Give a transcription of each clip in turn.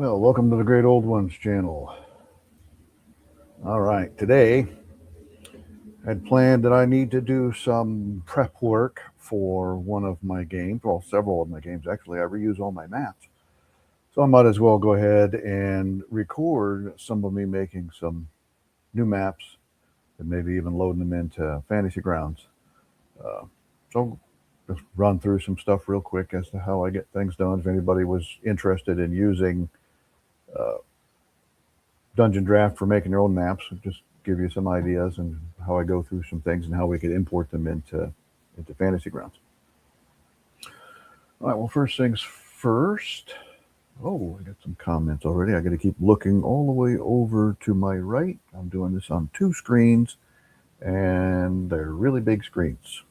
Well, welcome to the Great Old Ones channel. All right, today I had planned that I need to do some prep work for one of my games, well, several of my games actually. I reuse all my maps. So I might as well go ahead and record some of me making some new maps and maybe even loading them into Fantasy Grounds. Uh, so just run through some stuff real quick as to how I get things done. If anybody was interested in using uh, Dungeondraft for making your own maps, just give you some ideas and how I go through some things and how we could import them into Fantasy Grounds. All right. Well, first things first. Oh, I got some comments already. I got to keep looking all the way over to my right. I'm doing this on two screens, and they're really big screens.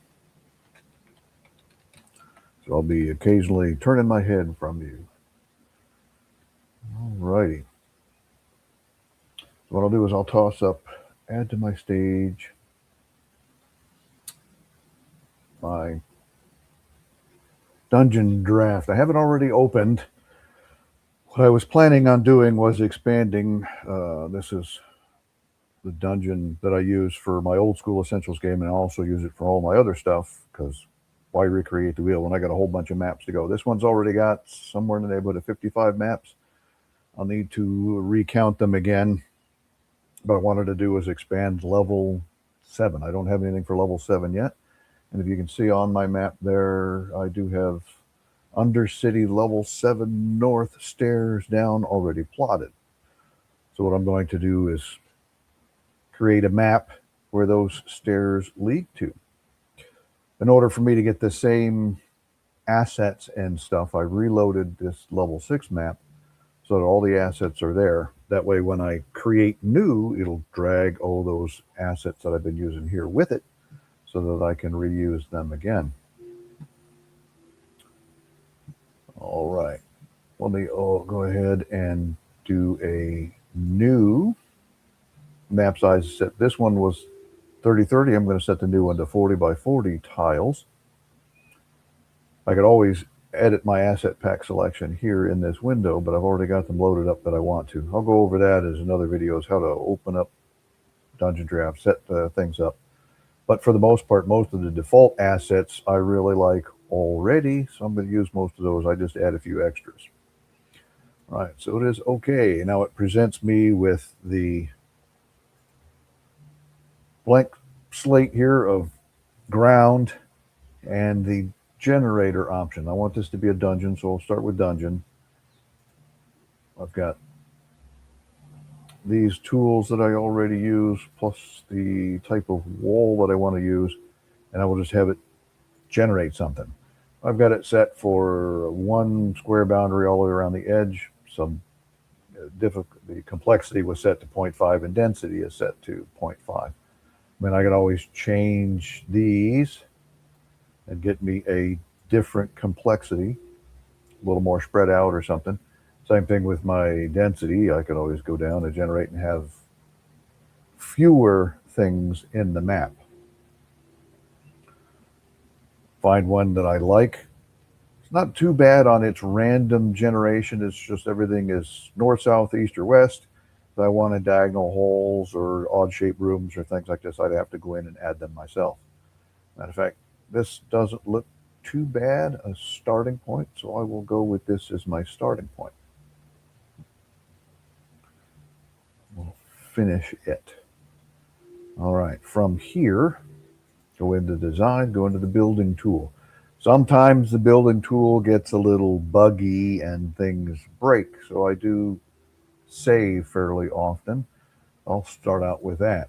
So I'll be occasionally turning my head from you. All righty. So what I'll do is I'll toss up, add to my stage, my Dungeondraft. I have it already opened. What I was planning on doing was expanding. This is the dungeon that I use for my old school Essentials game, and I also use it for all my other stuff because why recreate the wheel when I got a whole bunch of maps to go? This one's already got somewhere in the neighborhood of 55 maps. I'll need to recount them again. But I wanted to do is expand level 7. I don't have anything for level 7 yet. And if you can see on my map there, I do have Undercity level 7 north stairs down already plotted. So what I'm going to do is create a map where those stairs lead to. In order for me to get the same assets and stuff, I reloaded this level 6 map so that all the assets are there. That way when I create new, it'll drag all those assets that I've been using here with it so that I can reuse them again. All right. Let me go ahead and do a new map size set. This one was 30/30. I'm going to set the new one to 40 by 40 tiles. I could always edit my asset pack selection here in this window, but I've already got them loaded up that I want to. I'll go over that as another video, is how to open up Dungeondraft, set things up. But for the most part, most of the default assets I really like already, so I'm going to use most of those. I just add a few extras. All right, so it is okay. Now it presents me with the blank slate here of ground and the generator option. I want this to be a dungeon, so I'll start with dungeon. I've got these tools that I already use, plus the type of wall that I want to use, and I will just have it generate something. I've got it set for 1 square boundary all the way around the edge. Some the complexity was set to 0.5 and density is set to 0.5. I mean, I could always change these and get me a different complexity, a little more spread out or something. Same thing with my density. I could always go down and generate and have fewer things in the map. Find one that I like. It's not too bad on its random generation. It's just everything is north, south, east, or west. If I wanted diagonal holes or odd shaped rooms or things like this, I'd have to go in and add them myself. Matter of fact, this doesn't look too bad a starting point, so I will go with this as my starting point. We'll finish it. All right, from here, go into design, go into the building tool. Sometimes the building tool gets a little buggy and things break, so I do save fairly often. I'll start out with that.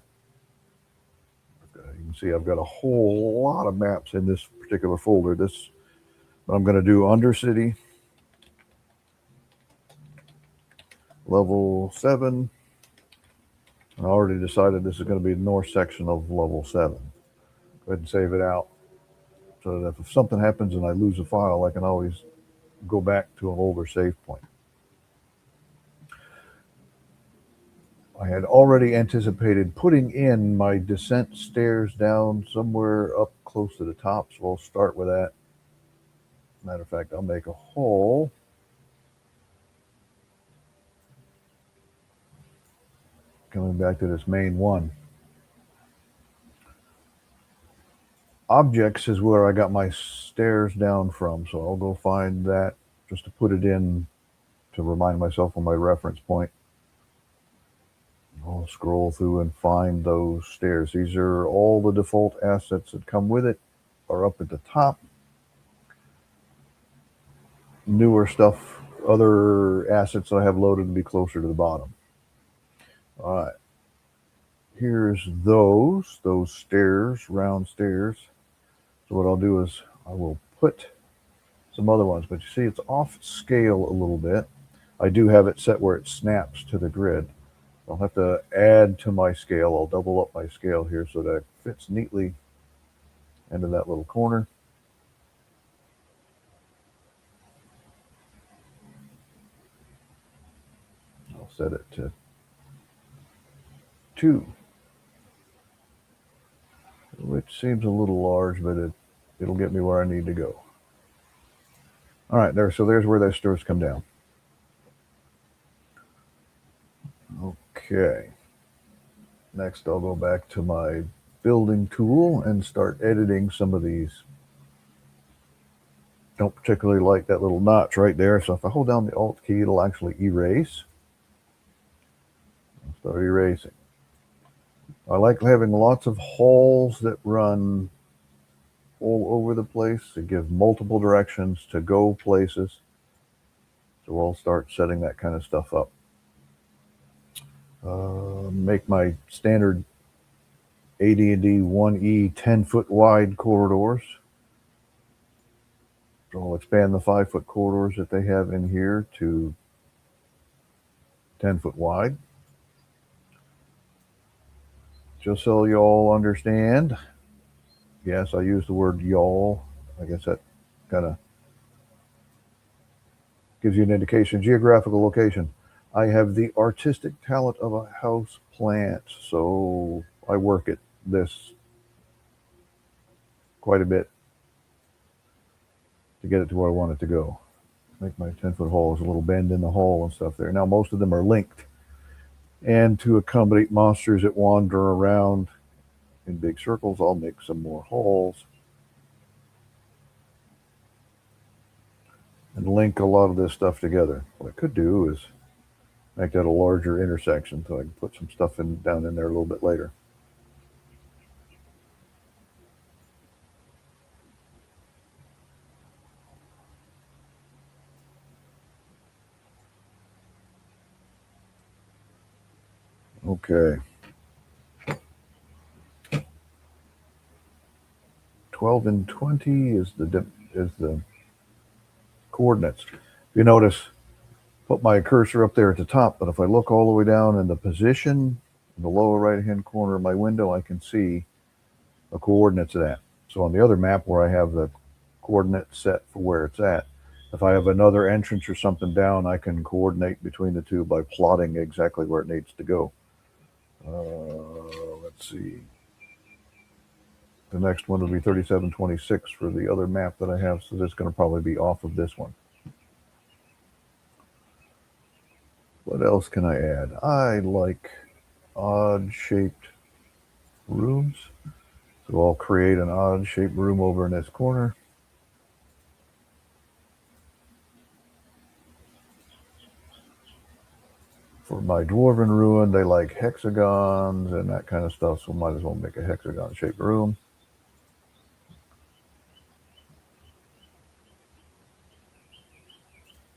You can see I've got a whole lot of maps in this particular folder. I'm going to do Undercity, level 7. I already decided this is going to be the north section of level 7. Go ahead and save it out so that if something happens and I lose a file, I can always go back to an older save point. I had already anticipated putting in my descent stairs down somewhere up close to the top, so I'll start with that. Matter of fact, I'll make a hole coming back to this main one. Objects is where I got my stairs down from, so I'll go find that just to put it in to remind myself of my reference point. I'll scroll through and find those stairs. These are all the default assets that come with it, are up at the top. Newer stuff, other assets that I have loaded to be closer to the bottom. All right. Here's those stairs, round stairs. So what I'll do is I will put some other ones, but you see it's off scale a little bit. I do have it set where it snaps to the grid. I'll have to add to my scale. I'll double up my scale here so that it fits neatly into that little corner. I'll set it to 2, which seems a little large, but it'll get me where I need to go. All right, so there's where those stairs come down. Okay. Next, I'll go back to my building tool and start editing some of these. Don't particularly like that little notch right there, so if I hold down the Alt key, it'll actually erase. I'll start erasing. I like having lots of halls that run all over the place to give multiple directions to go places. So I'll start setting that kind of stuff up. Make my standard AD&D 1E 10-foot wide corridors. So I'll expand the 5-foot corridors that they have in here to 10-foot wide. Just so y'all understand, yes, I use the word y'all. I guess that kind of gives you an indication. Geographical location. I have the artistic talent of a house plant, so I work at this quite a bit to get it to where I want it to go. Make my 10-foot halls a little bend in the hall and stuff there. Now, most of them are linked, and to accommodate monsters that wander around in big circles, I'll make some more halls and link a lot of this stuff together. What I could do is make that a larger intersection so I can put some stuff down in there a little bit later. Okay. 12 and 20 is the coordinates. If you notice, put my cursor up there at the top, but if I look all the way down in the position in the lower right hand corner of my window, I can see the coordinates of that. So on the other map where I have the coordinates set for where it's at, if I have another entrance or something down, I can coordinate between the two by plotting exactly where it needs to go. Let's see. The next one will be 3726 for the other map that I have, so that's going to probably be off of this one. What else can I add? I like odd-shaped rooms, so I'll create an odd-shaped room over in this corner. For my dwarven ruin, they like hexagons and that kind of stuff, so might as well make a hexagon-shaped room.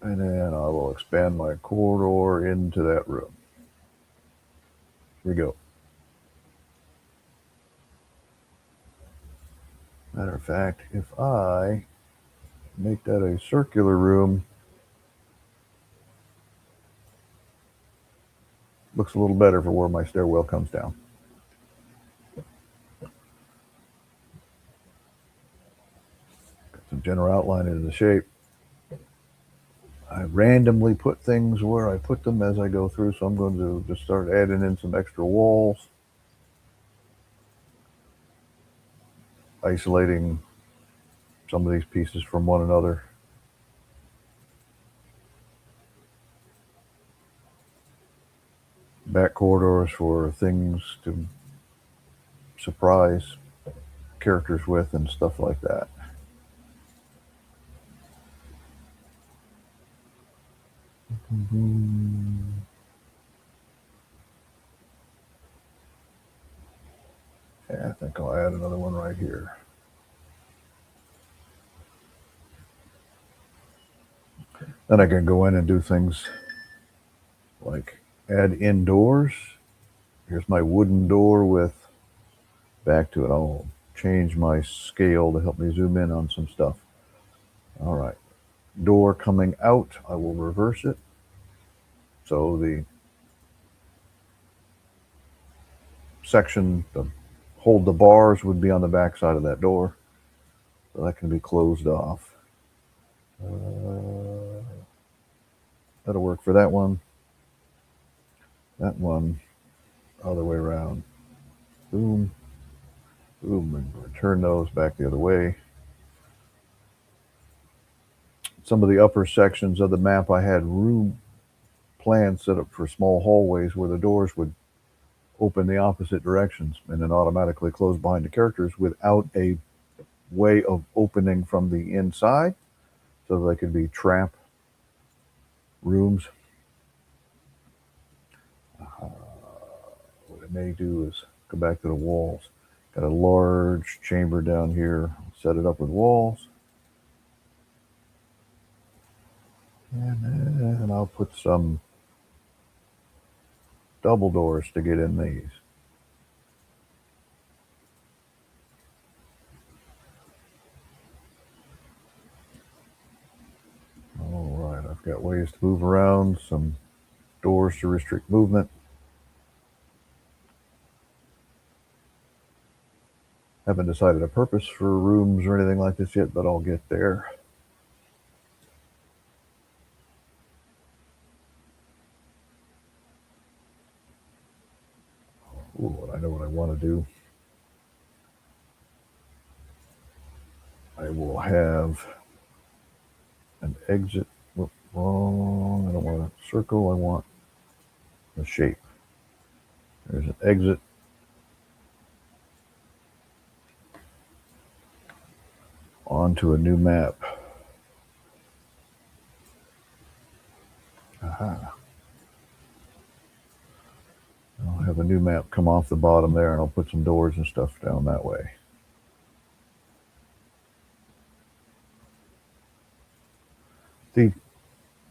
And then I will expand my corridor into that room. Here we go. Matter of fact, if I make that a circular room, looks a little better for where my stairwell comes down. Got some general outline into the shape. I randomly put things where I put them as I go through, so I'm going to just start adding in some extra walls, isolating some of these pieces from one another. back corridors for things to surprise characters with and stuff like that. Yeah, I think I'll add another one right here. Then I can go in and do things like add indoors. Here's my wooden door with back to it. I'll change my scale to help me zoom in on some stuff. All right. Door coming out, I will reverse it. So the section to hold the bars would be on the back side of that door. So that can be closed off. That'll work for that one. That one, other way around. Boom, boom, and return those back the other way. Some of the upper sections of the map, I had room plans set up for small hallways where the doors would open the opposite directions and then automatically close behind the characters without a way of opening from the inside, so they could be trap rooms. What I may do is go back to the walls. Got a large chamber down here. Set it up with walls. And I'll put some double doors to get in these. All right, I've got ways to move around, some doors to restrict movement. Haven't decided a purpose for rooms or anything like this yet, but I'll get there. Ooh, I know what I want to do. I will have an exit. Wrong. I don't want a circle. I want a shape. There's an exit. Onto a new map. Aha. I'll have a new map come off the bottom there, and I'll put some doors and stuff down that way.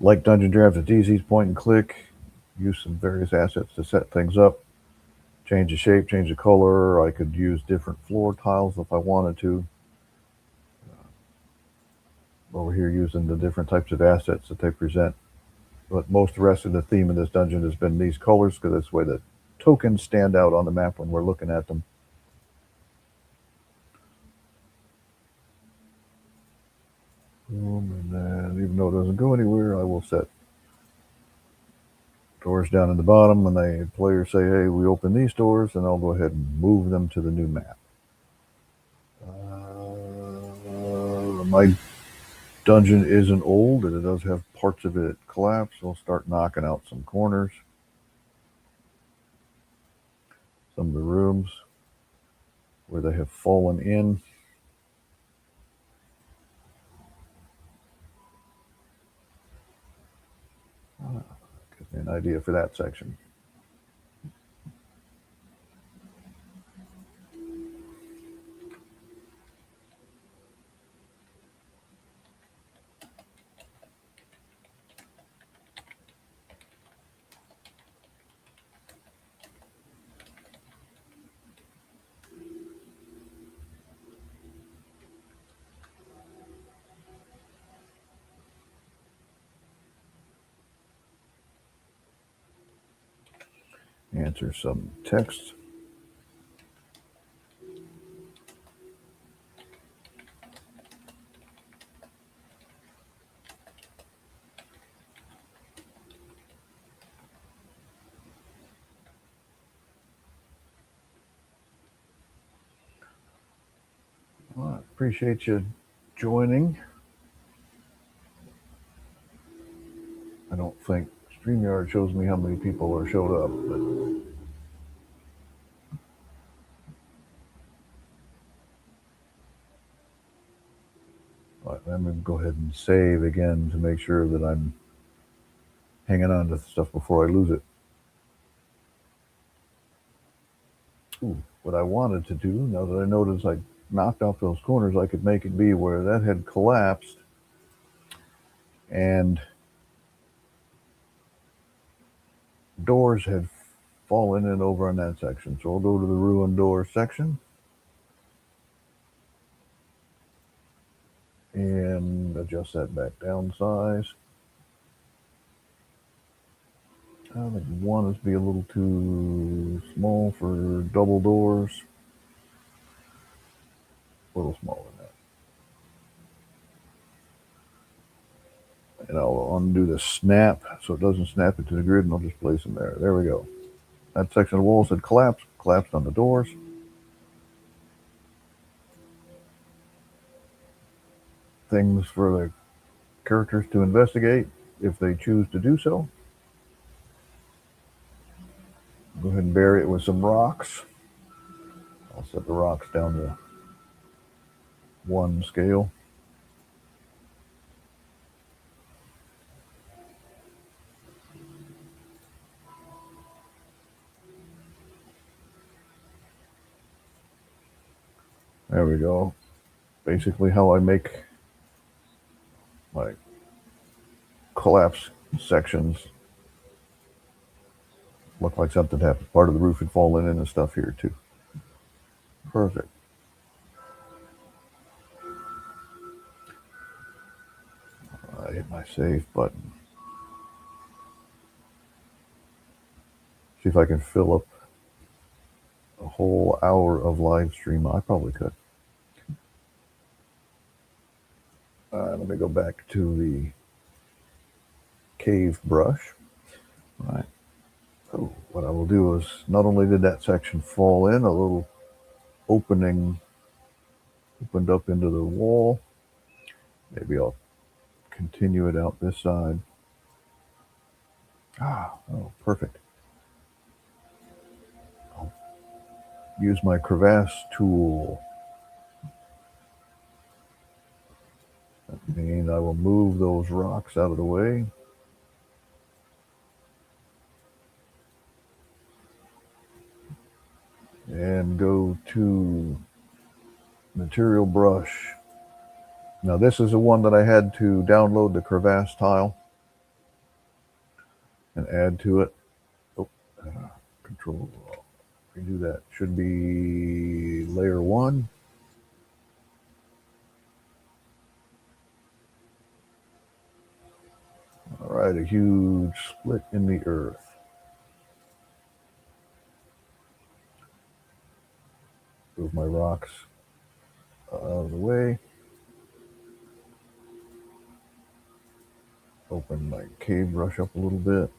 Like Dungeondraft, it's easy, point and click. Use some various assets to set things up. Change the shape, change the color. I could use different floor tiles if I wanted to. Over here using the different types of assets that they present. But most of the rest of the theme of this dungeon has been these colors, because that's the way the tokens stand out on the map when we're looking at them. And then, even though it doesn't go anywhere, I will set doors down in the bottom. When the players say, hey, we open these doors, and I'll go ahead and move them to the new map. My dungeon isn't old, and it does have parts of it collapsed. So I'll start knocking out some corners. Some of the rooms where they have fallen in. Gives me an idea for that section. Answer some text. Well, I appreciate you joining. I don't think StreamYard shows me how many people are showed up, but let me go ahead and save again to make sure that I'm hanging on to stuff before I lose it. Ooh, what I wanted to do, now that I noticed I knocked off those corners, I could make it be where that had collapsed and doors had fallen in over on that section. So I'll go to the ruined door section and adjust that back down size. I think one is be a little too small for double doors. A little smaller than that. And I'll undo the snap so it doesn't snap into the grid, and I'll just place them there. There we go. That section of the walls had collapsed on the doors. Things for the characters to investigate if they choose to do so. Go ahead and bury it with some rocks. I'll set the rocks down to 1 scale. There we go. Basically how I make my collapse sections look like something happened. Part of the roof had fallen in and stuff here too. Perfect. I hit my save button. See if I can fill up a whole hour of live stream. I probably could. Let me go back to the cave brush. All right. So what I will do is, not only did that section fall in, a little opening opened up into the wall. Maybe I'll continue it out this side. Oh, perfect. I'll use my crevasse tool. That means I will move those rocks out of the way. And go to material brush. Now this is the one that I had to download the crevasse tile and add to it. Oh, control. Redo that. Should be layer 1. All right, a huge split in the earth. Move my rocks out of the way. Open my cave brush up a little bit.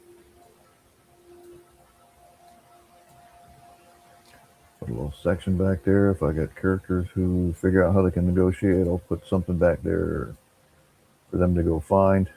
Put a little section back there. If I got characters who figure out how they can negotiate, I'll put something back there for them to go find.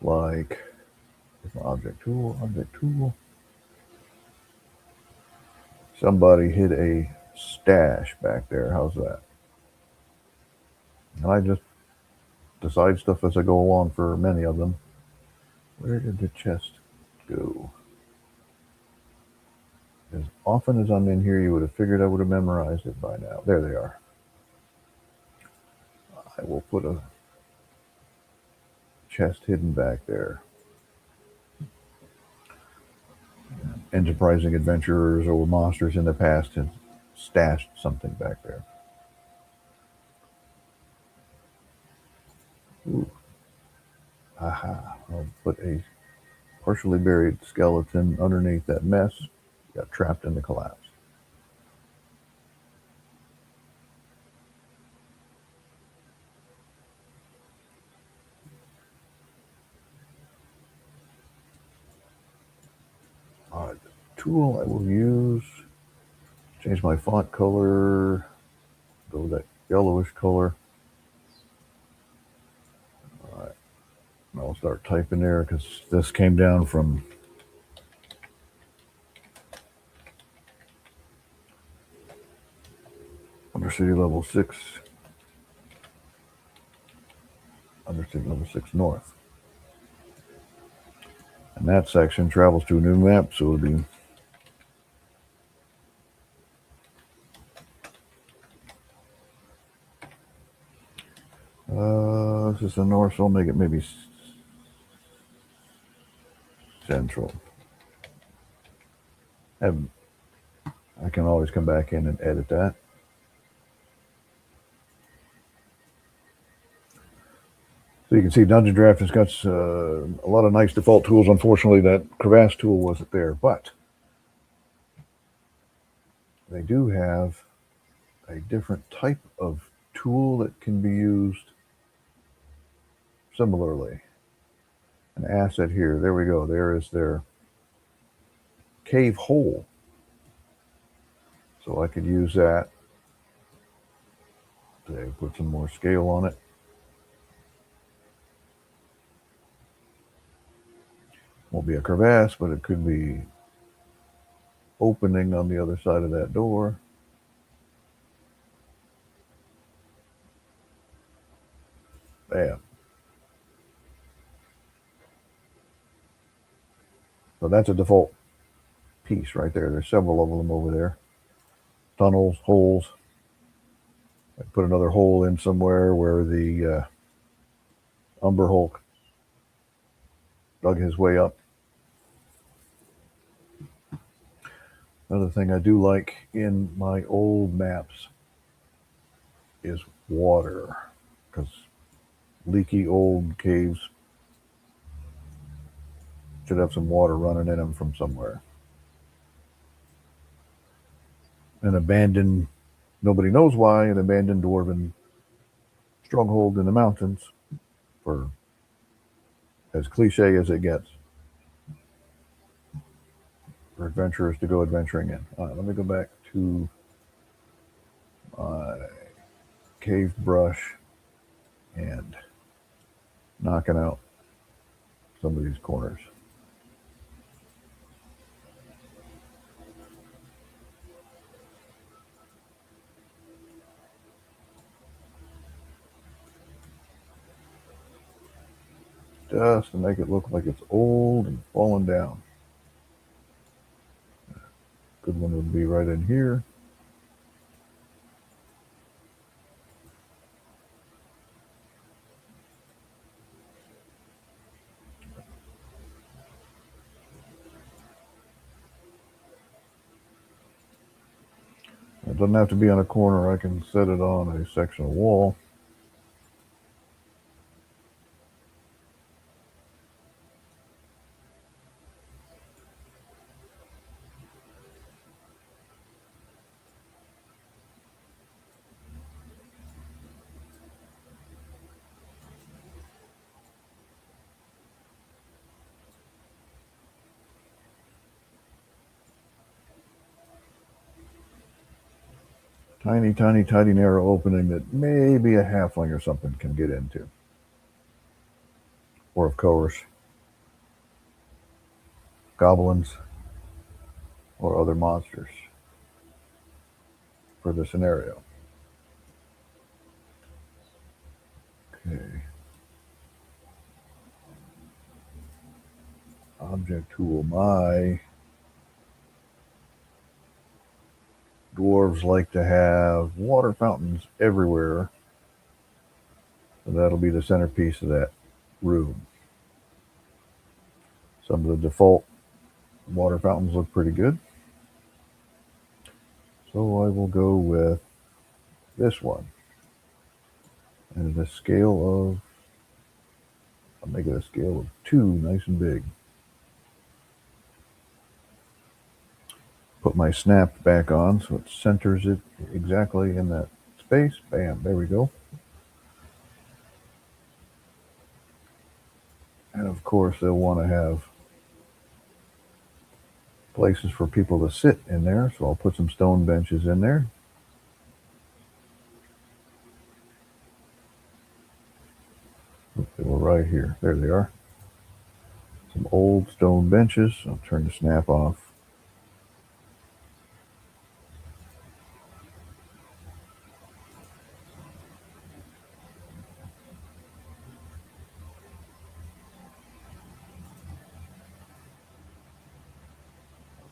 Like object tool. Somebody hid a stash back there. How's that? And I just decide stuff as I go along for many of them. Where did the chest go? As often as I'm in here, you would have figured I would have memorized it by now. There they are. I will put a chest hidden back there. Enterprising adventurers or monsters in the past have stashed something back there. Ooh. Aha. I'll put a partially buried skeleton underneath that mess. Got trapped in the collapse. tool I will use, change my font color, go with that yellowish color. All right, I'll start typing there because this came down from Undercity Level 6, Undercity Level 6 North. And that section travels to a new map, so it'll be this is the north, so I'll make it maybe central. I can always come back in and edit that. So you can see Dungeondraft has got a lot of nice default tools. Unfortunately, that crevasse tool wasn't there, but they do have a different type of tool that can be used similarly. An asset here. There we go. There is their cave hole. So I could use that to put some more scale on it. Won't be a crevasse, but it could be opening on the other side of that door. Bam. So that's a default piece right there. There's several of them over there. Tunnels, holes. I put another hole in somewhere where the Umber Hulk dug his way up. Another thing I do like in my old maps is water, because leaky old caves should have some water running in them from somewhere. An abandoned, nobody knows why, an abandoned dwarven stronghold in the mountains, for as cliche as it gets, for adventurers to go adventuring in. All right, let me go back to my cave brush and knocking out some of these corners. Just to make it look like it's old and falling down. Good one would be right in here. It doesn't have to be on a corner. I can set it on a section of wall. Tiny, tiny, tiny narrow opening that maybe a halfling or something can get into. Or of course, goblins or other monsters for the scenario. Okay. Object tool. My dwarves like to have water fountains everywhere. So that'll be the centerpiece of that room. Some of the default water fountains look pretty good. So I will go with this one. And the scale of, I'll make it a scale of 2, nice and big. Put my snap back on so it centers it exactly in that space. Bam, there we go. And of course they'll want to have places for people to sit in there, so I'll put some stone benches in there. They were right here. There they are. Some old stone benches. I'll turn the snap off.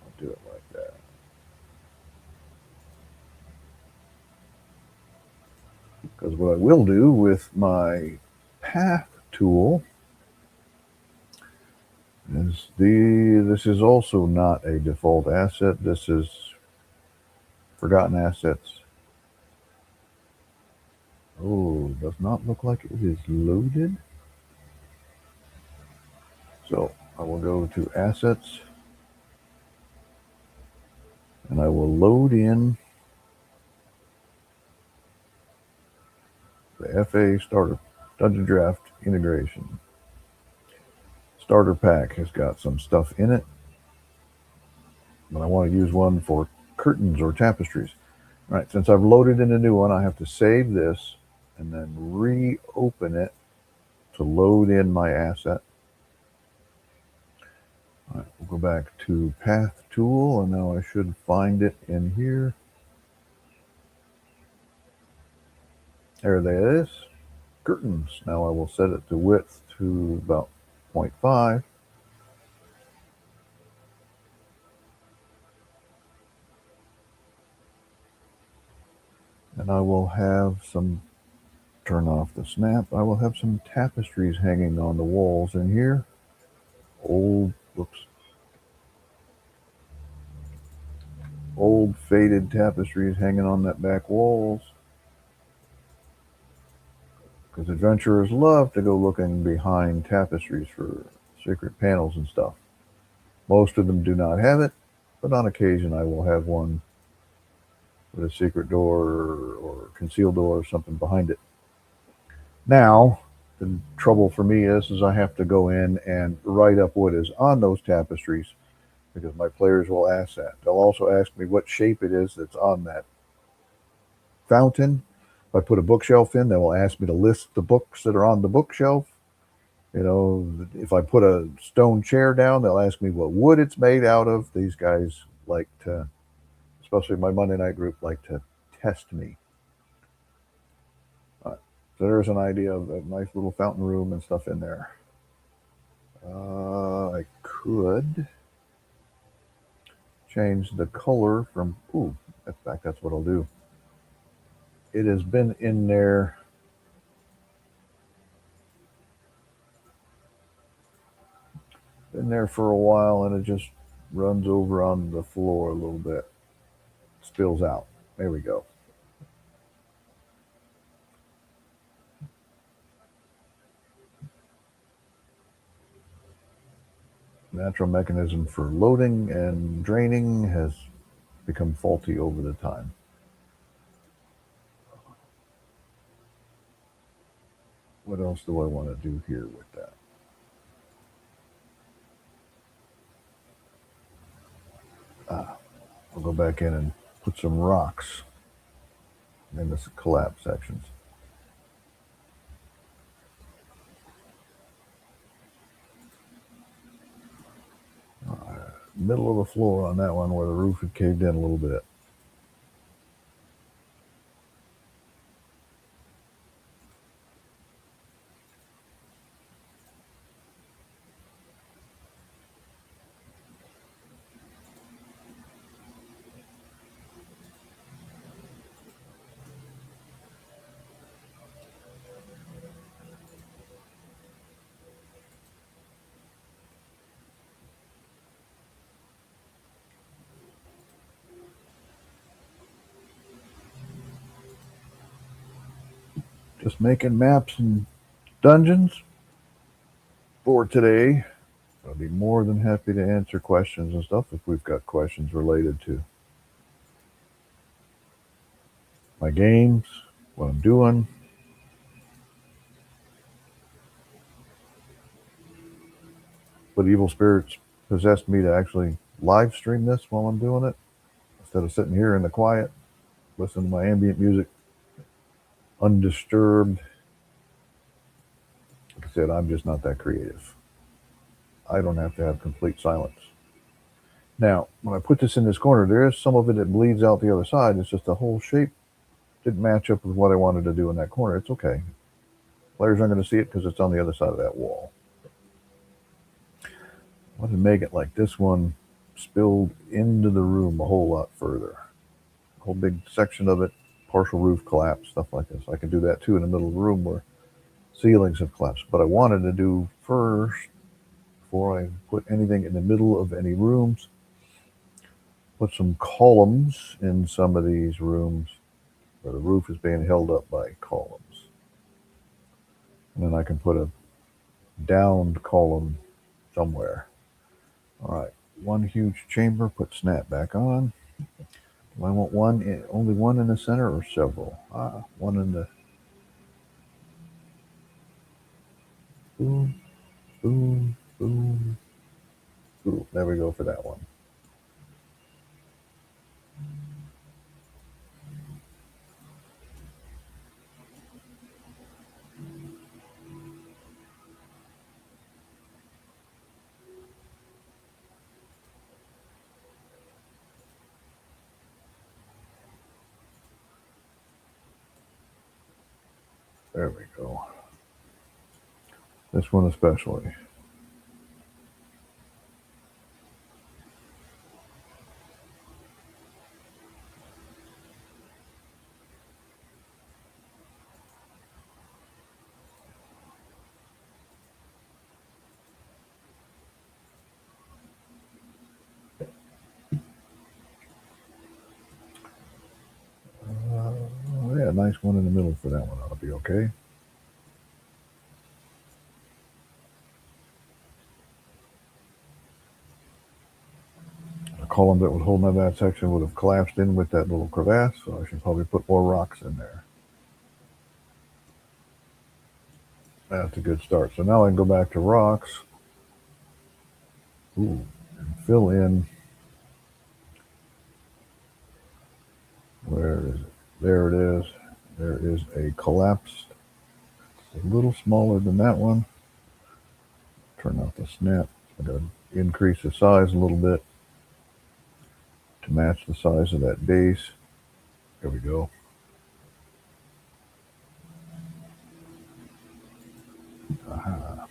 I'll do it like that. Because what I will do with my path tool is this is also not a default asset. This is forgotten assets. Oh, does not look like it is loaded. So I will go to assets and I will load in the FA starter Dungeondraft integration. Starter pack has got some stuff in it, but I want to use one for curtains or tapestries. All right, since I've loaded in a new one, I have to save this and then reopen it to load in my asset. All right, we'll go back to path tool, and now I should find it in here. There that is. Curtains. Now I will set it to width to about 0.5. And I will have some, turn off the snap, I will have some tapestries hanging on the walls in here. Old faded tapestries hanging on that back walls. Because adventurers love to go looking behind tapestries for secret panels and stuff. Most of them do not have it, but on occasion I will have one with a secret door or concealed door or something behind it. Now, the trouble for me is I have to go in and write up what is on those tapestries, because my players will ask that. They'll also ask me what shape it is that's on that fountain. If I put a bookshelf in, they will ask me to list the books that are on the bookshelf. You know, if I put a stone chair down, they'll ask me what wood it's made out of. These guys like to, especially my Monday night group, like to test me. So there's an idea of a nice little fountain room and stuff in there. I could change the color from, in fact, that's what I'll do. It has been in there. Been there for a while, and it just runs over on the floor a little bit. Spills out. There we go. Natural mechanism for loading and draining has become faulty over the time. What else do I want to do here with that? I'll go back in and put some rocks in the collapse sections. Middle of the floor on that one where the roof had caved in a little bit. Just making maps and dungeons for today. I'll be more than happy to answer questions and stuff if we've got questions related to my games, what I'm doing. But evil spirits possessed me to actually live stream this while I'm doing it instead of sitting here in the quiet, listening to my ambient music undisturbed. Like I said, I'm just not that creative. I don't have to have complete silence. Now, when I put this in this corner, there is some of it that bleeds out the other side. It's just the whole shape didn't match up with what I wanted to do in that corner. It's okay. Players aren't going to see it because it's on the other side of that wall. I want to make it like this one spilled into the room a whole lot further. A whole big section of it, partial roof collapse, stuff like this. I can do that too in the middle of the room where ceilings have collapsed. But I wanted to do first, before I put anything in the middle of any rooms, put some columns in some of these rooms where the roof is being held up by columns. And then I can put a downed column somewhere. All right, one huge chamber, put snap back on. Do I want one, only one in the center or several? One in the, boom, boom, boom, boom. There we go for that one. There we go. This one especially. Yeah, nice one in the middle for that one. That'll be okay. The column that was holding up that section would have collapsed in with that little crevasse, so I should probably put more rocks in there. That's a good start. So now I can go back to rocks. Ooh, and fill in. Where is it? There it is. There is a collapsed. It's a little smaller than that one. Turn off the snap. I'm going to increase the size a little bit to match the size of that base. There we go. Aha.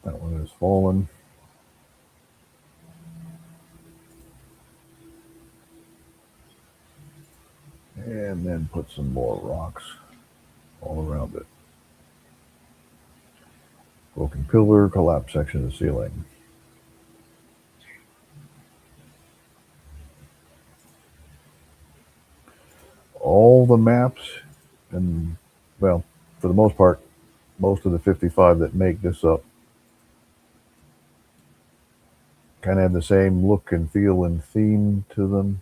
That one is fallen. And then put some more rocks all around it. Broken pillar, collapsed section of the ceiling. All the maps, and well, for the most part, most of the 55 that make this up kind of have the same look and feel and theme to them.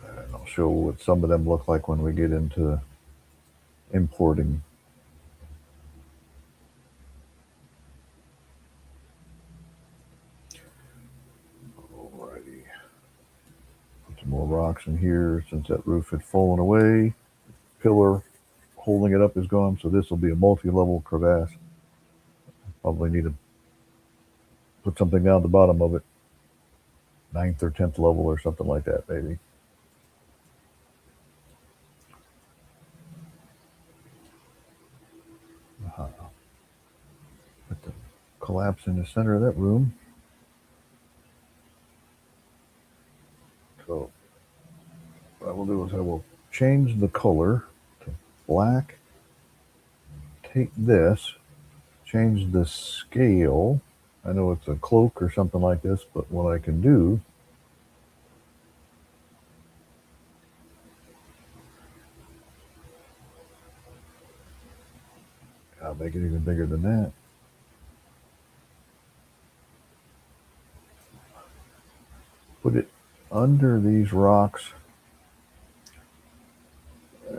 And I'll show what some of them look like when we get into importing. Alrighty. Put some more rocks in here since that roof had fallen away. Pillar holding it up is gone, so this will be a multi-level crevasse. Probably need to put something down the bottom of it. 9th or 10th level or something like that, maybe. Put the collapse in the center of that room. So what I will do is I will change the color to black. Take this, change the scale. I know it's a cloak or something like this, but what I can do, I'll make it even bigger than that. Put it under these rocks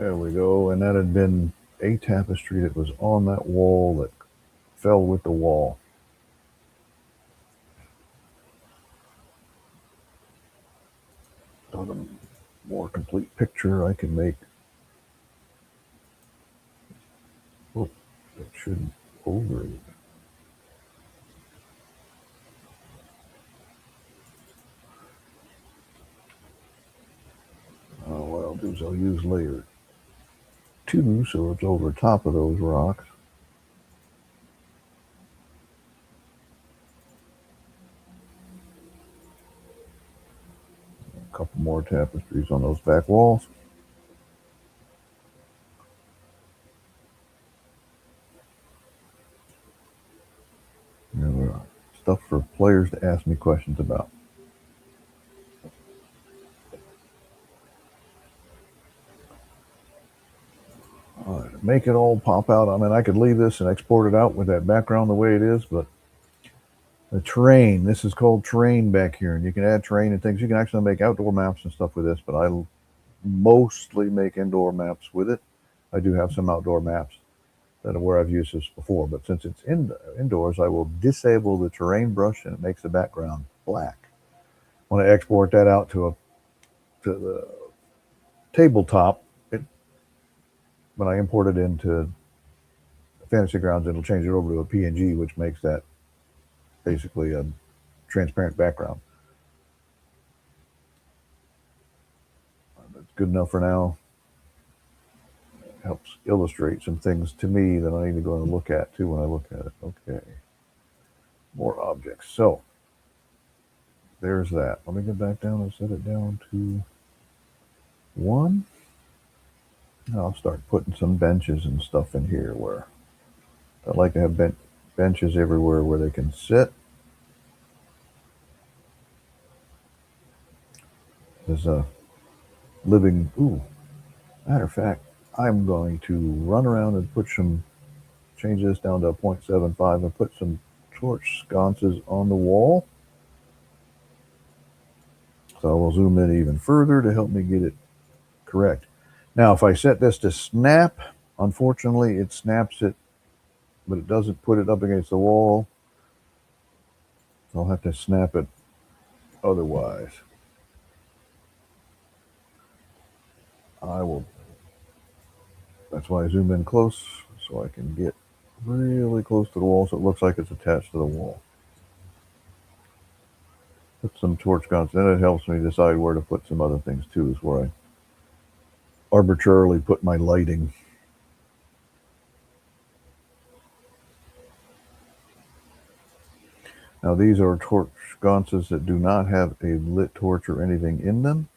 There we go. And that had been a tapestry that was on that wall that fell with the wall. On a more complete picture, I can make. Oh, it shouldn't over it. What I'll do is I'll use layer 2 so it's over top of those rocks. A couple more tapestries on those back walls. Stuff for players to ask me questions about. Make it all pop out. I mean, I could leave this and export it out with that background the way it is, but the terrain, this is called terrain back here, and you can add terrain and things. You can actually make outdoor maps and stuff with this, but I mostly make indoor maps with it. I do have some outdoor maps that are where I've used this before, but since it's indoors, I will disable the terrain brush and it makes the background black. When I export that out to the tabletop, when I import it into Fantasy Grounds, it'll change it over to a PNG, which makes that basically a transparent background. That's good enough for now. It helps illustrate some things to me that I need to go and look at too when I look at it. Okay. More objects. So there's that. Let me get back down and set it down to 1. I'll start putting some benches and stuff in here where I like to have benches everywhere where they can sit. There's a living. Ooh, matter of fact, I'm going to run around and change this down to 0.75 and put some torch sconces on the wall. So I will zoom in even further to help me get it correct. Now, if I set this to snap, unfortunately, it snaps it, but it doesn't put it up against the wall. So I'll have to snap it otherwise. That's why I zoom in close, so I can get really close to the wall so it looks like it's attached to the wall. Put some torch sconces, and it helps me decide where to put some other things too, is where I arbitrarily put my lighting. Now these are torch sconces that do not have a lit torch or anything in them.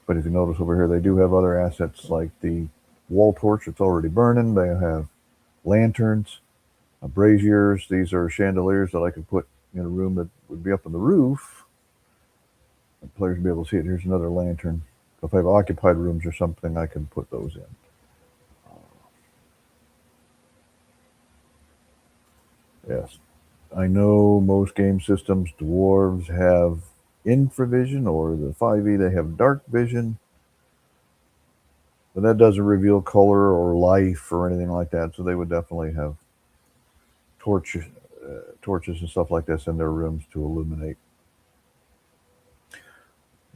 But if you notice over here, they do have other assets like the wall torch that's already burning. They have lanterns, braziers. These are chandeliers that I could put in a room that would be up on the roof. The players would be able to see it. Here's another lantern. If I have occupied rooms or something, I can put those in. Yes. I know most game systems, dwarves have infravision, or the 5e, they have dark vision. But that doesn't reveal color or life or anything like that. So they would definitely have torches and stuff like this in their rooms to illuminate.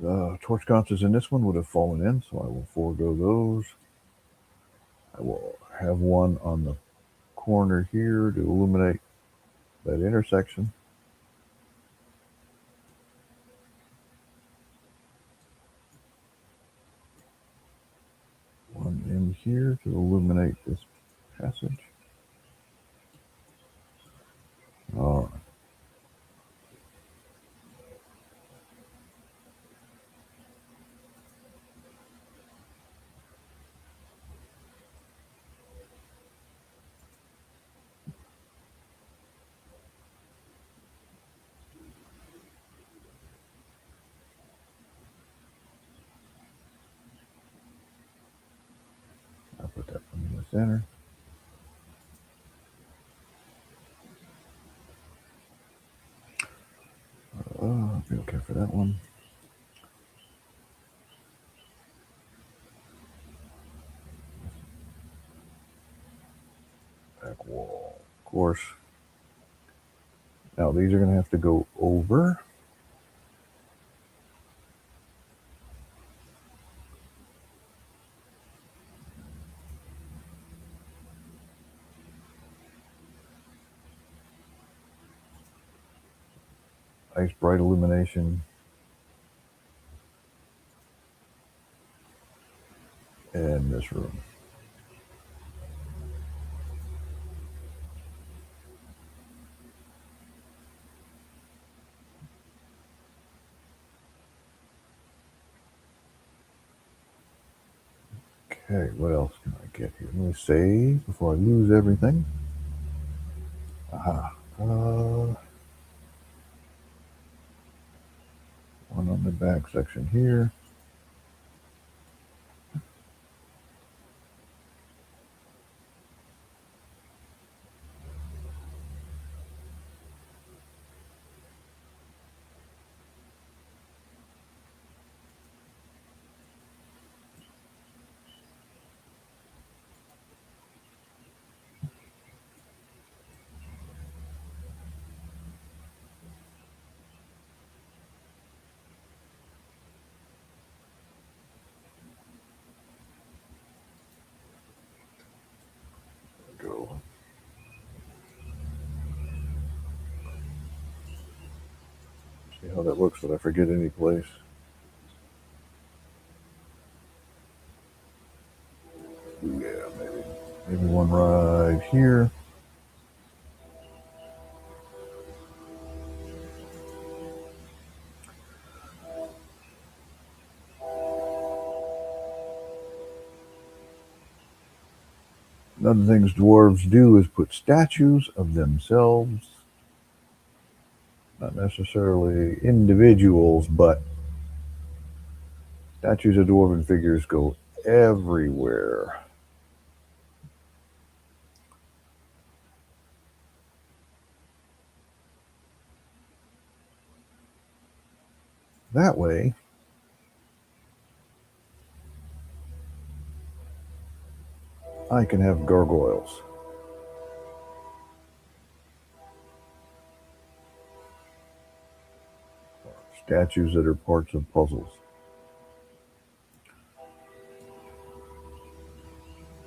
The torch sconces in this one would have fallen in, so I will forego those. I will have one on the corner here to illuminate that intersection. One in here to illuminate this passage. All right. I'll put that one in the center. I'll be okay for that one. course, now these are going to have to go over. Nice bright illumination. And this room. Okay, what else can I get here? Let me save before I lose everything. Aha. One on the back section here. Go. See how that looks. Did I forget any place? Yeah, maybe one right here. Another things dwarves do is put statues of themselves, not necessarily individuals, but statues of dwarven figures go everywhere. That way, I can have gargoyles. Statues that are parts of puzzles.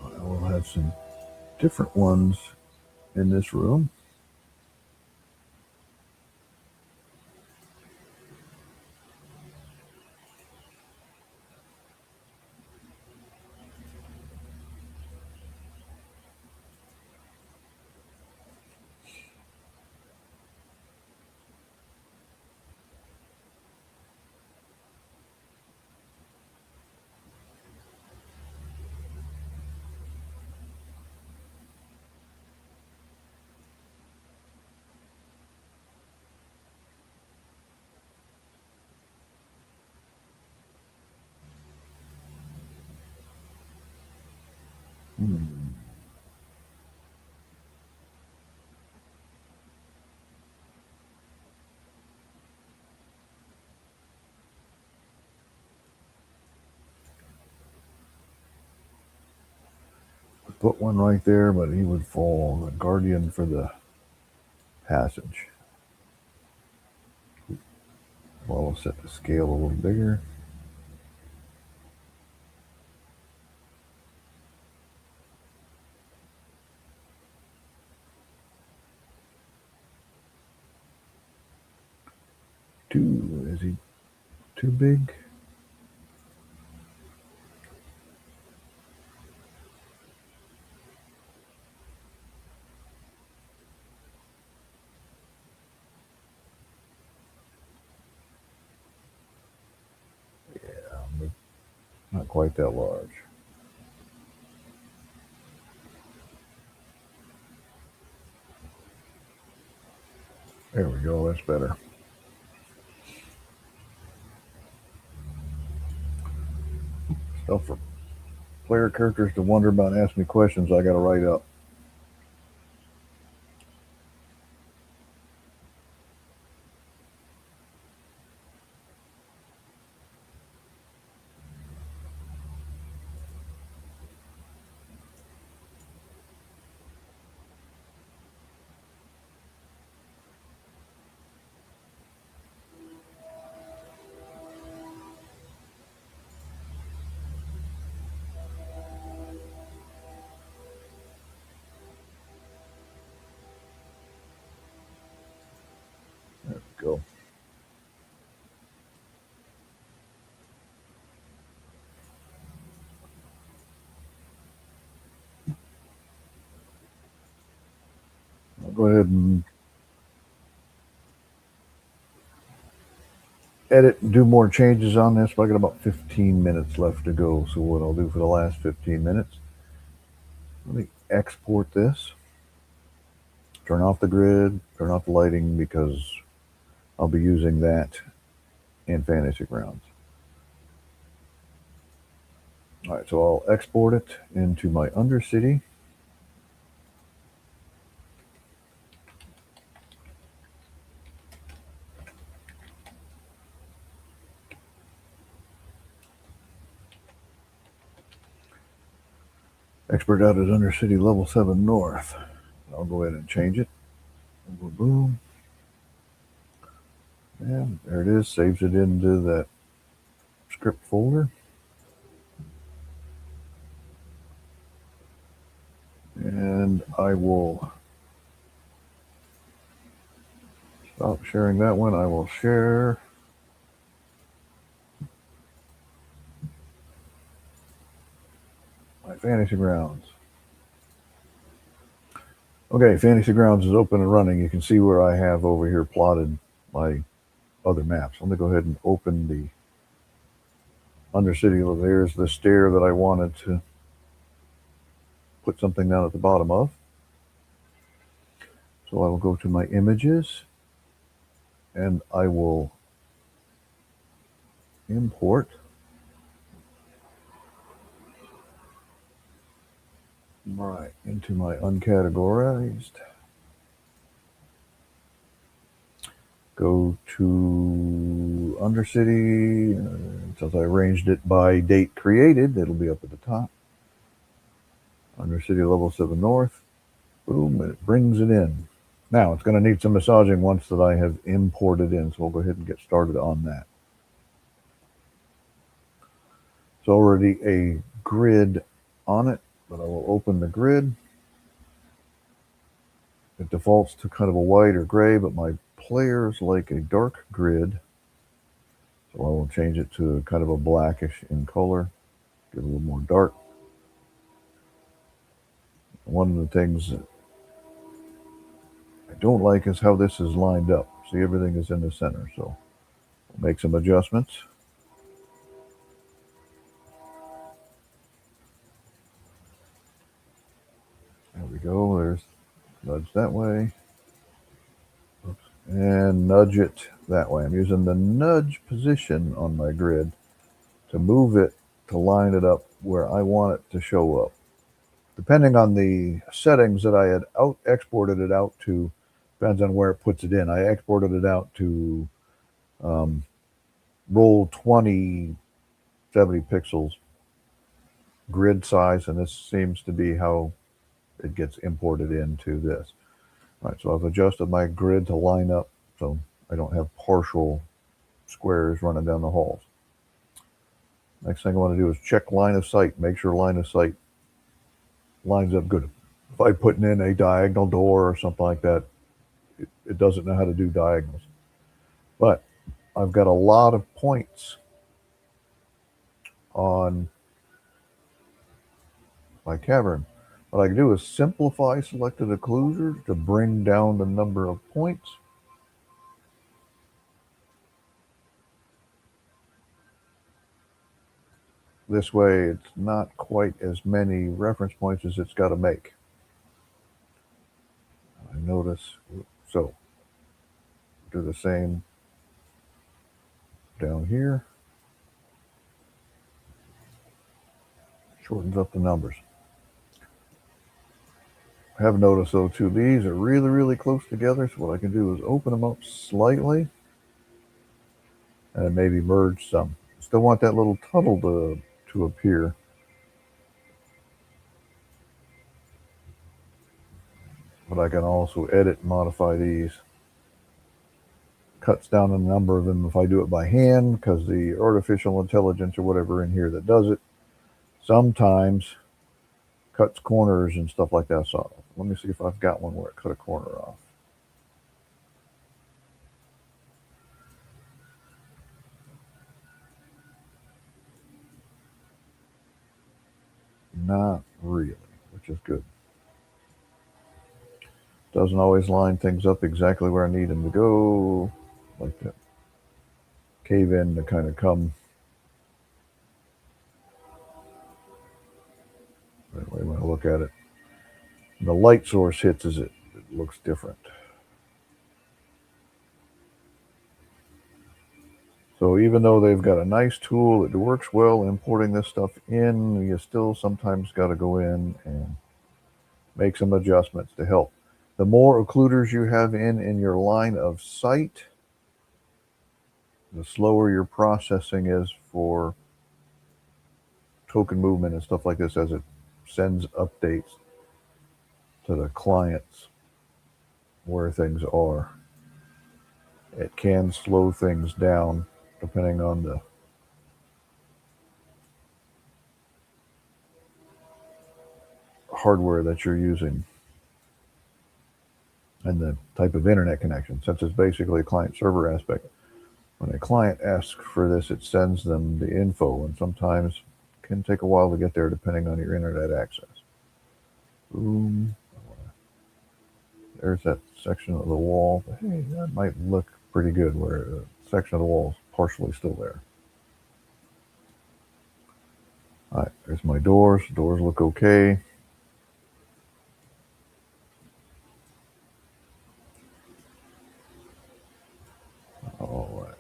I will have some different ones in this room. Put one right there, but he would fall the guardian for the passage. Well, I'll set the scale a little bigger. Is he too big? Yeah, not quite that large. There we go, that's better. Stuff for player characters to wonder about, ask me questions I gotta write up. I'll go ahead and edit and do more changes on this. But I got about 15 minutes left to go. So what I'll do for the last 15 minutes, let me export this, turn off the grid, turn off the lighting, because I'll be using that in Fantasy Grounds. All right, so I'll export it into my Undercity. Export out as Undercity level 7 North. I'll go ahead and change it. Boom, boom. And there it is, saves it into that script folder. And I will stop sharing that one. I will share my Fantasy Grounds. Okay, Fantasy Grounds is open and running. You can see where I have over here plotted my other maps. Let me go ahead and open the Undercity. There's the stair that I wanted to put something down at the bottom of. So I will go to my images and I will import right into my uncategorized. Go to Undercity. Since I arranged it by date created, it'll be up at the top. Undercity level 7 North. Boom, and it brings it in. Now it's going to need some massaging once that I have imported in, so we'll go ahead and get started on that. It's already a grid on it, but I will open the grid. It defaults to kind of a white or gray, but my players like a dark grid, so I will change it to kind of a blackish in color, get a little more dark. One of the things that I don't like is how this is lined up. See, everything is in the center, so we'll make some adjustments. There we go. There's nudge that way. Oops. And nudge it that way. I'm using the nudge position on my grid to move it to line it up where I want it to show up. Depending on the settings that I had exported it out to, depends on where it puts it in. I exported it out to roll 20 70 pixels grid size, and this seems to be how it gets imported into this. All right, so I've adjusted my grid to line up so I don't have partial squares running down the halls. Next thing I want to do is check line of sight, make sure line of sight lines up good. If I'm putting in a diagonal door or something like that, it doesn't know how to do diagonals. But I've got a lot of points on my cavern. What I can do is simplify selected occlusions to bring down the number of points. This way, it's not quite as many reference points as it's got to make. I notice, so do the same down here. Shortens up the numbers. I have noticed though too, these are really, really close together. So what I can do is open them up slightly and maybe merge some. Still want that little tunnel to appear. But I can also edit and modify these. Cuts down the number of them if I do it by hand, because the artificial intelligence or whatever in here that does it sometimes cuts corners and stuff like that. So let me see if I've got one where it cut a corner off. Not really, which is good. Doesn't always line things up exactly where I need them to go. Like that cave in to kind of come. Anyway, when I look at it, the light source hits as it looks different. So even though they've got a nice tool, it works well importing this stuff in, you still sometimes got to go in and make some adjustments to help. The more occluders you have in your line of sight, the slower your processing is for token movement and stuff like this as it sends updates to the clients where things are. It can slow things down depending on the hardware that you're using and the type of internet connection, since it's basically a client server aspect. When a client asks for this, it sends them the info, and sometimes it can take a while to get there depending on your internet access. Boom. There's that section of the wall. Hey, that might look pretty good where a section of the wall is partially still there. All right, there's my doors. Doors look okay. All right.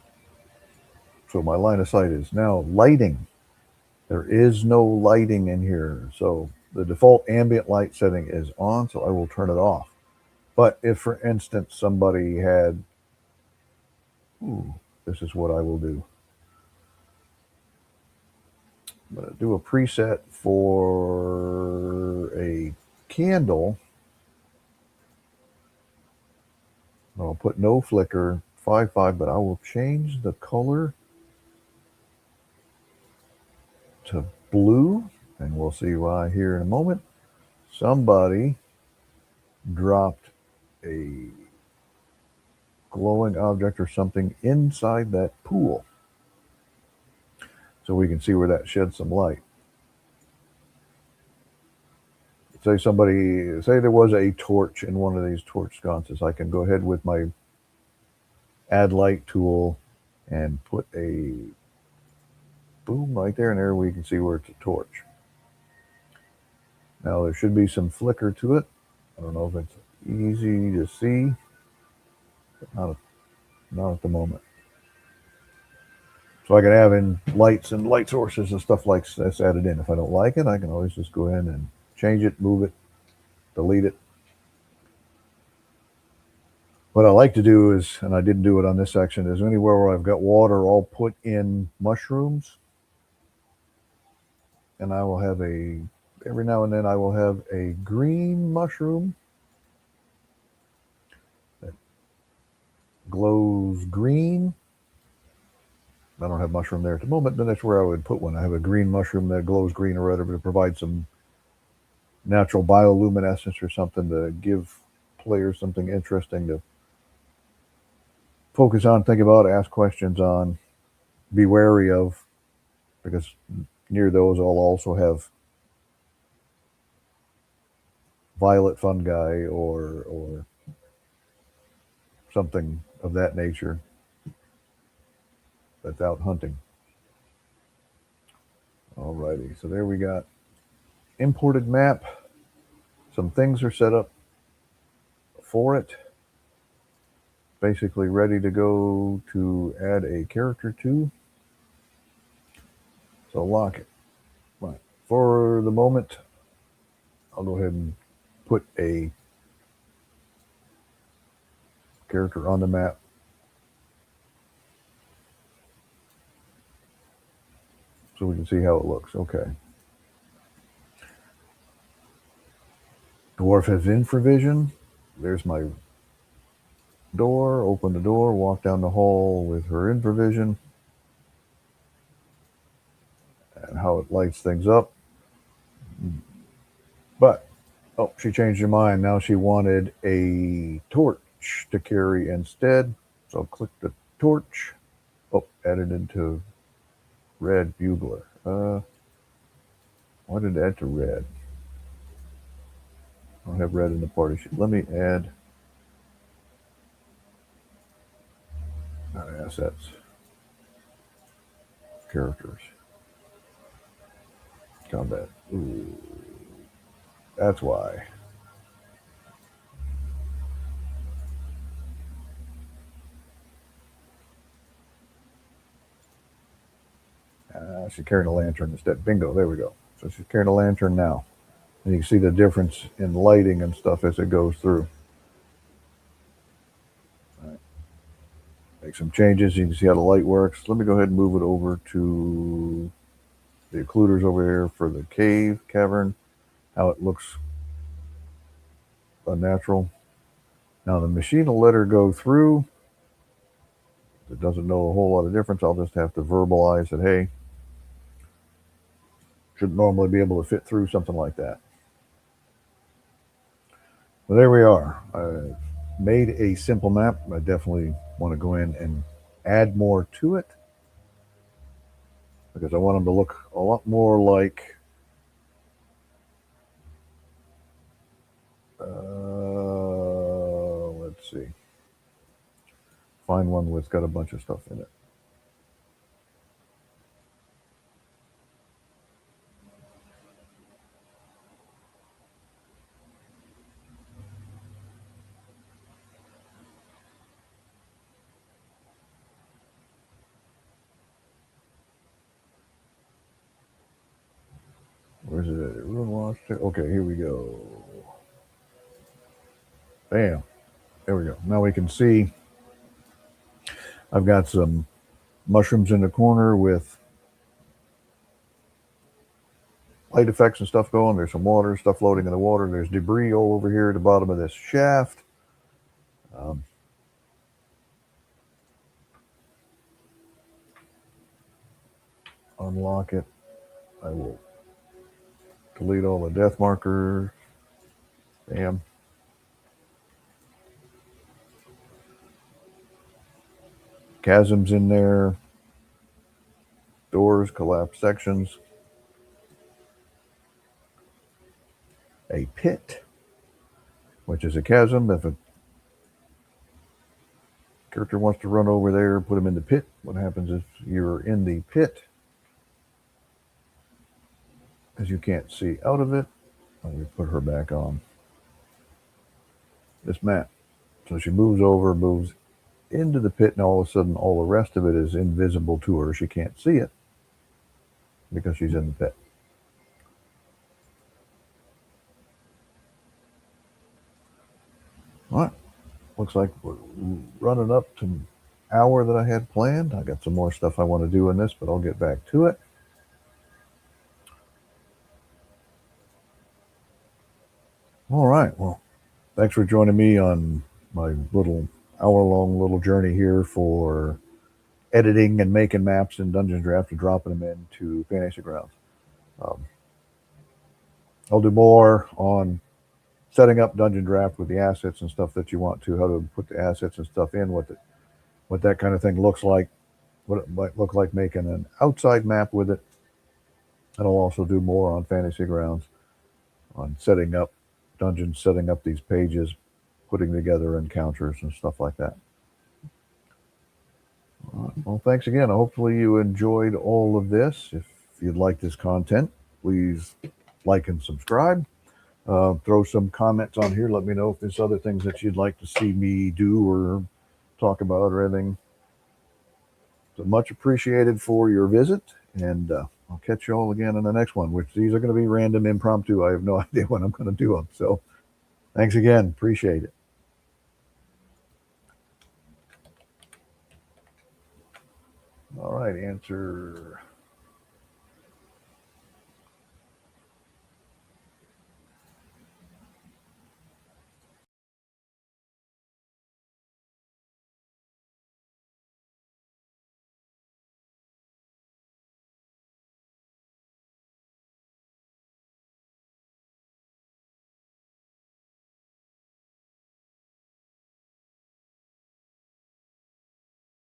So my line of sight is now lighting. There is no lighting in here. So the default ambient light setting is on, so I will turn it off. But if, for instance, somebody had, this is what I will do. I'm going to do a preset for a candle. I'll put no flicker, 5.5, but I will change the color to blue, and we'll see why here in a moment. Somebody dropped a glowing object or something inside that pool, so we can see where that sheds some light. Say there was a torch in one of these torch sconces. I can go ahead with my add light tool and put a boom right there, and there we can see where it's a torch. Now there should be some flicker to it. I don't know if it's easy to see, but not at the moment. So I can have in lights and light sources and stuff like this added in. If I don't like it, I can always just go in and change it, move it, delete it. What I like to do is, and I didn't do it on this section, is anywhere where I've got water, I'll put in mushrooms. And I will have every now and then I will have a green mushroom that glows green. I don't have mushroom there at the moment, then that's where I would put one. I have a green mushroom that glows green or whatever to provide some natural bioluminescence or something to give players something interesting to focus on, think about, ask questions on, be wary of, because near those I'll also have violet fungi or something of that nature that's out hunting. Alrighty, so there we got imported map. Some things are set up for it. Basically ready to go to add a character to. So lock it. Right. For the moment, I'll go ahead and put a character on the map. So we can see how it looks. Okay. Dwarf has infravision. There's my door. Open the door, walk down the hall with her infravision. And how it lights things up. But, she changed her mind. Now she wanted a torch to carry instead. So I'll click the torch. Added into red bugler. Why did it add to red? I don't have red in the party sheet. Let me add Not assets. Characters. Combat. Ooh. That's why. She's carrying a lantern instead. Bingo. There we go. So she's carrying a lantern now. And you can see the difference in lighting and stuff as it goes through. Right. Make some changes. You can see how the light works. Let me go ahead and move it over to the occluders over here for the cavern. How it looks unnatural. Now the machine will let her go through. If it doesn't know a whole lot of difference, I'll just have to verbalize that, hey, should normally be able to fit through something like that. Well, there we are. I made a simple map. I definitely want to go in and add more to it because I want them to look a lot more like let's see. Find one that's got a bunch of stuff in it. Where's it at? Ruin Lost. Okay, here we go. Bam. There we go. Now we can see I've got some mushrooms in the corner with light effects and stuff going. There's some water, stuff floating in the water. There's debris all over here at the bottom of this shaft. Unlock it. I will delete all the death markers. Bam. Chasms in there. Doors, collapsed sections. A pit, which is a chasm. If a character wants to run over there, put him in the pit. What happens if you're in the pit? As you can't see out of it. Let me put her back on this map. So she moves over, moves into the pit, and all of a sudden all the rest of it is invisible to her. She can't see it because she's in the pit. All right. Looks like we're running up to an hour that I had planned. I got some more stuff I want to do in this, but I'll get back to it. All right. Well, thanks for joining me on my little hour-long little journey here for editing and making maps in Dungeondraft and dropping them into fantasygrounds. I'll do more on setting up Dungeondraft with the assets and stuff that you want to, how to put the assets and stuff in, what that kind of thing looks like, what it might look like making an outside map with it. And I'll also do more on fantasygrounds on setting up dungeons, setting up these pages, putting together encounters and stuff like that. Well, thanks again. Hopefully you enjoyed all of this. If you'd like this content, please like and subscribe. Throw some comments on here. Let me know if there's other things that you'd like to see me do or talk about or anything. So much appreciated for your visit, and I'll catch you all again in the next one, which these are going to be random, impromptu. I have no idea when I'm going to do them. So thanks again. Appreciate it. All right, answer